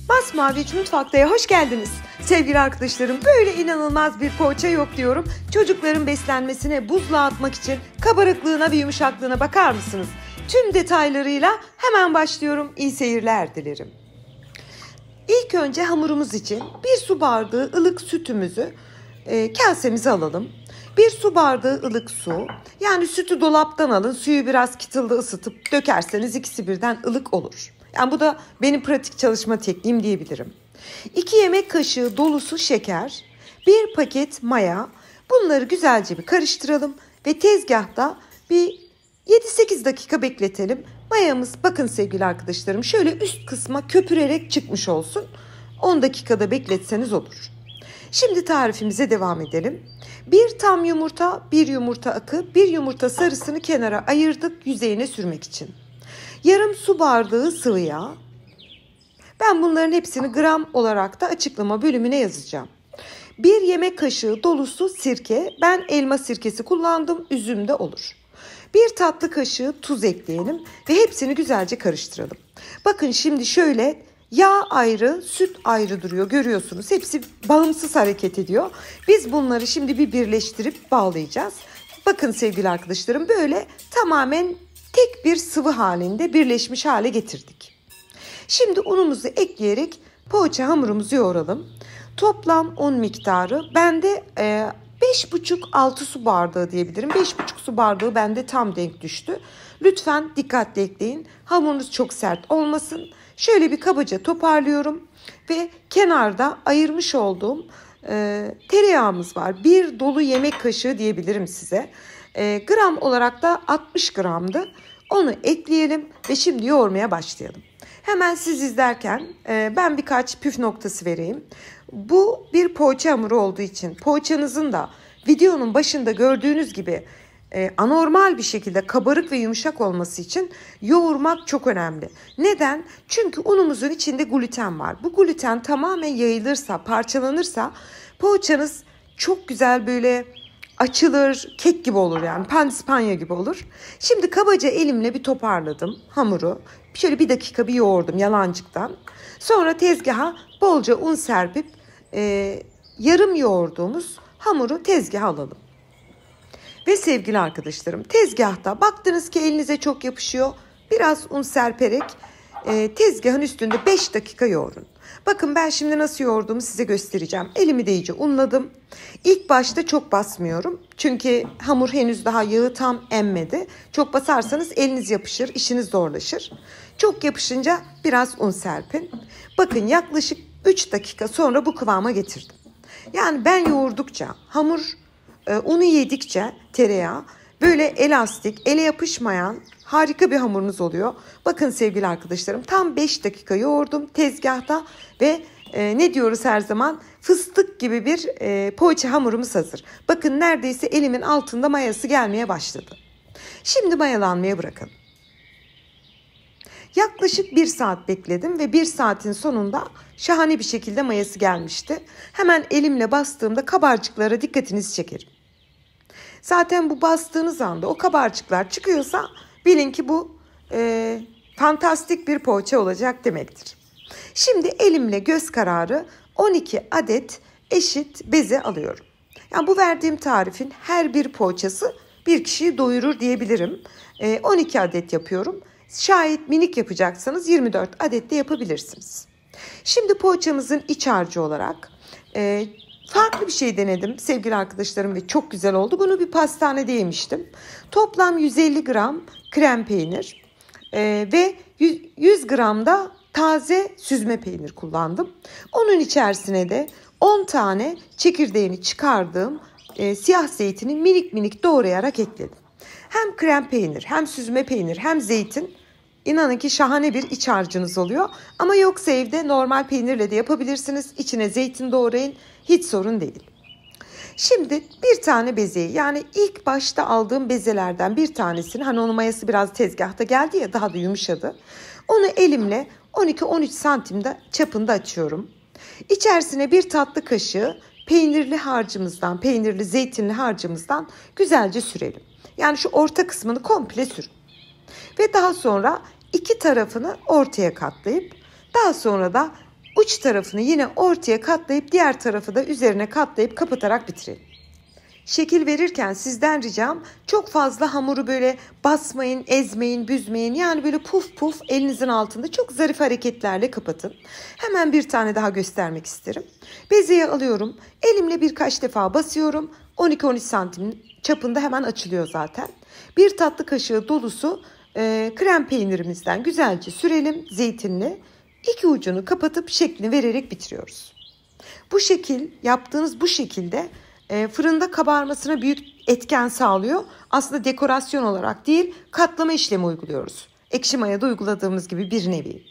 Masmavi Mutfakta'ya hoş geldiniz. Sevgili arkadaşlarım, böyle inanılmaz bir poğaça yok diyorum. Çocukların beslenmesine buzluğa atmak için kabarıklığına ve yumuşaklığına bakar mısınız? Tüm detaylarıyla hemen başlıyorum. İyi seyirler dilerim. İlk önce hamurumuz için bir su bardağı ılık sütümüzü kasemize alalım. Bir su bardağı ılık su, yani sütü dolaptan alın, suyu biraz kettle'da ısıtıp dökerseniz ikisi birden ılık olur. Yani bu da benim pratik çalışma tekniğim diyebilirim. 2 yemek kaşığı dolusu şeker, 1 paket maya, bunları güzelce bir karıştıralım ve tezgahta bir 7-8 dakika bekletelim. Mayamız, bakın sevgili arkadaşlarım, şöyle üst kısma köpürerek çıkmış olsun. 10 dakikada bekletseniz olur. Şimdi tarifimize devam edelim. Bir tam yumurta, bir yumurta akı, bir yumurta sarısını kenara ayırdık yüzeyine sürmek için. Yarım su bardağı sıvı yağ. Ben bunların hepsini gram olarak da açıklama bölümüne yazacağım. 1 yemek kaşığı dolusu sirke. Ben elma sirkesi kullandım, üzüm de olur. 1 tatlı kaşığı tuz ekleyelim ve hepsini güzelce karıştıralım. Bakın şimdi şöyle yağ ayrı, süt ayrı duruyor, görüyorsunuz. Hepsi bağımsız hareket ediyor. Biz bunları şimdi bir birleştirip bağlayacağız. Bakın sevgili arkadaşlarım, böyle tamamen tek bir sıvı halinde birleşmiş hale getirdik. Şimdi unumuzu ekleyerek poğaça hamurumuzu yoğuralım. Toplam un miktarı bende 5,5-6 su bardağı diyebilirim. 5,5 su bardağı bende tam denk düştü. Lütfen dikkatli ekleyin. Hamurunuz çok sert olmasın. Şöyle bir kabaca toparlıyorum ve kenarda ayırmış olduğum tereyağımız var. Bir dolu yemek kaşığı diyebilirim size. Gram olarak da 60 gramdı. Onu ekleyelim ve şimdi yoğurmaya başlayalım. Hemen siz izlerken ben birkaç püf noktası vereyim. Bu bir poğaça hamuru olduğu için poğaçanızın da videonun başında gördüğünüz gibi anormal bir şekilde kabarık ve yumuşak olması için yoğurmak çok önemli. Neden? Çünkü unumuzun içinde gluten var. Bu gluten tamamen yayılırsa, parçalanırsa poğaçanız çok güzel böyle açılır, kek gibi olur, yani pandispanya gibi olur. Şimdi kabaca elimle bir toparladım hamuru. Şöyle 1 dakika bir yoğurdum yalancıktan. Sonra tezgaha bolca un serpip yarım yoğurduğumuz hamuru tezgaha alalım. Ve sevgili arkadaşlarım, tezgahta baktınız ki elinize çok yapışıyor, biraz un serperek tezgahın üstünde 5 dakika yoğurun. Bakın ben şimdi nasıl yoğurduğumu size göstereceğim. Elimi de iyice unladım. İlk başta çok basmıyorum. Çünkü hamur henüz daha yağı tam emmedi. Çok basarsanız eliniz yapışır, işiniz zorlaşır. Çok yapışınca biraz un serpin. Bakın yaklaşık 3 dakika sonra bu kıvama getirdim. Yani ben yoğurdukça, hamur unu yedikçe tereyağı böyle elastik, ele yapışmayan harika bir hamurunuz oluyor. Bakın sevgili arkadaşlarım, tam 5 dakika yoğurdum tezgahta ve ne diyoruz her zaman, fıstık gibi bir poğaça hamurumuz hazır. Bakın neredeyse elimin altında mayası gelmeye başladı. Şimdi mayalanmaya bırakalım. Yaklaşık 1 saat bekledim ve 1 saatin sonunda şahane bir şekilde mayası gelmişti. Hemen elimle bastığımda kabarcıklara dikkatinizi çekerim. Zaten bu bastığınız anda o kabarcıklar çıkıyorsa bilin ki bu fantastik bir poğaça olacak demektir. Şimdi elimle göz kararı 12 adet eşit beze alıyorum. Yani bu verdiğim tarifin her bir poğaçası bir kişiyi doyurur diyebilirim. 12 adet yapıyorum. Şayet minik yapacaksanız 24 adet de yapabilirsiniz. Şimdi poğaçamızın iç harcı olarak farklı bir şey denedim sevgili arkadaşlarım ve çok güzel oldu. Bunu bir pastanede yemiştim. Toplam 150 gram krem peynir ve 100 gram da taze süzme peynir kullandım. Onun içerisine de 10 tane çekirdeğini çıkardığım siyah zeytini minik minik doğrayarak ekledim. Hem krem peynir, hem süzme peynir, hem zeytin, İnanın ki şahane bir iç harcınız oluyor. Ama yoksa evde normal peynirle de yapabilirsiniz. İçine zeytin doğrayın, hiç sorun değil. Şimdi bir tane bezeyi, yani ilk başta aldığım bezelerden bir tanesini, hani onun mayası biraz tezgahta geldi ya, daha da yumuşadı. Onu elimle 12-13 santimde çapında açıyorum. İçerisine 1 tatlı kaşığı peynirli harcımızdan, peynirli zeytinli harcımızdan güzelce sürelim. Yani şu orta kısmını komple sürün. Ve daha sonra 2 tarafını ortaya katlayıp daha sonra da Uç tarafını yine ortaya katlayıp diğer tarafı da üzerine katlayıp kapatarak bitirelim. Şekil verirken sizden ricam çok fazla hamuru böyle basmayın, ezmeyin, büzmeyin. Yani böyle puf puf elinizin altında çok zarif hareketlerle kapatın. Hemen bir tane daha göstermek isterim. Bezeyi alıyorum. Elimle birkaç defa basıyorum. 12-13 santim çapında hemen açılıyor zaten. Bir tatlı kaşığı dolusu krem peynirimizden güzelce sürelim, zeytinli. İki ucunu kapatıp şeklini vererek bitiriyoruz. Bu şekil, yaptığınız bu şekilde fırında kabarmasına büyük etken sağlıyor. Aslında dekorasyon olarak değil, katlama işlemi uyguluyoruz. Ekşi mayada uyguladığımız gibi bir nevi.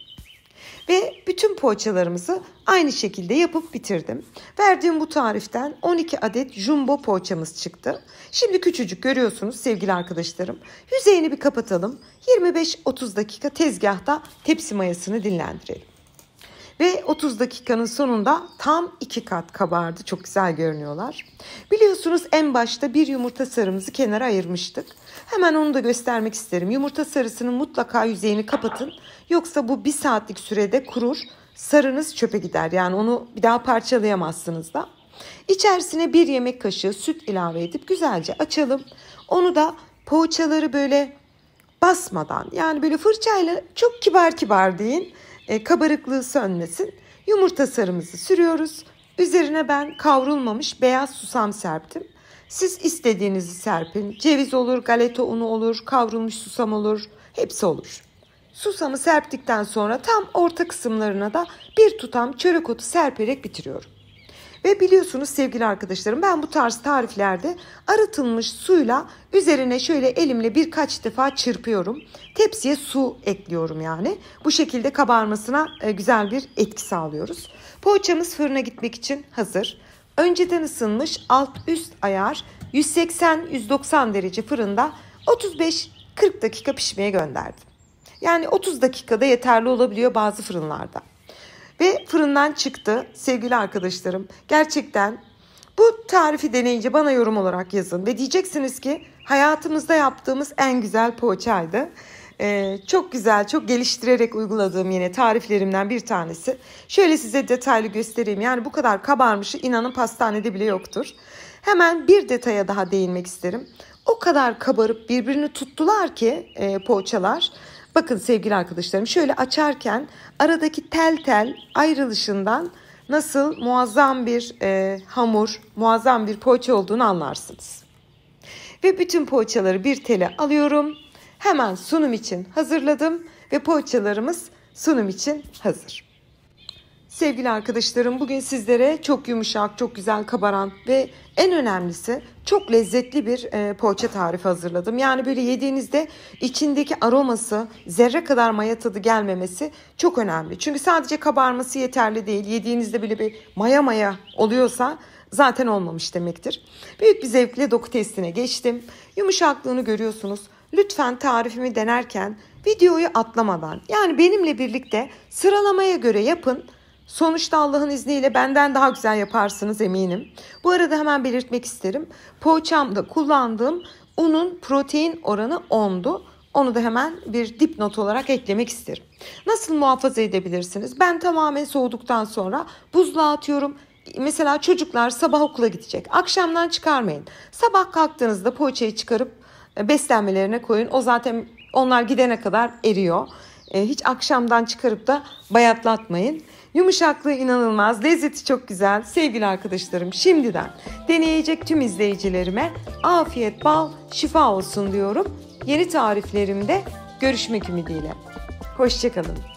Ve bütün poğaçalarımızı aynı şekilde yapıp bitirdim. Verdiğim bu tariften 12 adet jumbo poğaçamız çıktı. Şimdi küçücük görüyorsunuz sevgili arkadaşlarım. Yüzeyini bir kapatalım. 25-30 dakika tezgahta tepsi mayasını dinlendirelim. Ve 30 dakikanın sonunda tam 2 kat kabardı. Çok güzel görünüyorlar. Biliyorsunuz en başta bir yumurta sarımızı kenara ayırmıştık. Hemen onu da göstermek isterim. Yumurta sarısının mutlaka yüzeyini kapatın. Yoksa bu 1 saatlik sürede kurur. Sarınız çöpe gider. Yani onu bir daha parçalayamazsınız da. İçerisine 1 yemek kaşığı süt ilave edip güzelce açalım. Onu da poğaçaları böyle basmadan, yani böyle fırçayla çok kibar kibar deyin. Kabarıklığı sönmesin. Yumurta sarımızı sürüyoruz. Üzerine ben kavrulmamış beyaz susam serptim. Siz istediğinizi serpin. Ceviz olur, galeta unu olur, kavrulmuş susam olur. Hepsi olur. Susamı serptikten sonra tam orta kısımlarına da bir tutam çörek otu serperek bitiriyorum. Ve biliyorsunuz sevgili arkadaşlarım, ben bu tarz tariflerde arıtılmış suyla üzerine şöyle elimle birkaç defa çırpıyorum. Tepsiye su ekliyorum yani. Bu şekilde kabarmasına güzel bir etki sağlıyoruz. Poğaçamız fırına gitmek için hazır. Önceden ısınmış alt üst ayar 180-190 derece fırında 35-40 dakika pişmeye gönderdim. Yani 30 dakikada yeterli olabiliyor bazı fırınlarda. Ve fırından çıktı sevgili arkadaşlarım. Gerçekten bu tarifi deneyince bana yorum olarak yazın. Ve diyeceksiniz ki hayatımızda yaptığımız en güzel poğaçaydı. Çok güzel, çok geliştirerek uyguladığım yine tariflerimden bir tanesi. Şöyle size detaylı göstereyim. Yani bu kadar kabarmışı inanın pastanede bile yoktur. Hemen bir detaya daha değinmek isterim. O kadar kabarıp birbirini tuttular ki poğaçalar. Bakın sevgili arkadaşlarım, şöyle açarken aradaki tel tel ayrılışından nasıl muazzam bir hamur, muazzam bir poğaça olduğunu anlarsınız. Ve bütün poğaçaları bir tele alıyorum. Hemen sunum için hazırladım ve poğaçalarımız sunum için hazır. Sevgili arkadaşlarım, bugün sizlere çok yumuşak, çok güzel kabaran ve en önemlisi çok lezzetli bir poğaça tarifi hazırladım. Yani böyle yediğinizde içindeki aroması, zerre kadar maya tadı gelmemesi çok önemli. Çünkü sadece kabarması yeterli değil. Yediğinizde böyle bir maya maya oluyorsa zaten olmamış demektir. Büyük bir zevkle doku testine geçtim. Yumuşaklığını görüyorsunuz. Lütfen tarifimi denerken videoyu atlamadan, yani benimle birlikte sıralamaya göre yapın. Sonuçta Allah'ın izniyle benden daha güzel yaparsınız eminim. Bu arada hemen belirtmek isterim. Poğaçamda kullandığım unun protein oranı 10'du. Onu da hemen bir dipnot olarak eklemek isterim. Nasıl muhafaza edebilirsiniz? Ben tamamen soğuduktan sonra buzluğa atıyorum. Mesela çocuklar sabah okula gidecek. Akşamdan çıkarmayın. Sabah kalktığınızda poğaçayı çıkarıp beslenmelerine koyun. O zaten onlar gidene kadar eriyor. Hiç akşamdan çıkarıp da bayatlatmayın. Yumuşaklığı inanılmaz, lezzeti çok güzel. Sevgili arkadaşlarım, şimdiden deneyecek tüm izleyicilerime afiyet, bal, şifa olsun diyorum. Yeni tariflerimde görüşmek ümidiyle. Hoşça kalın.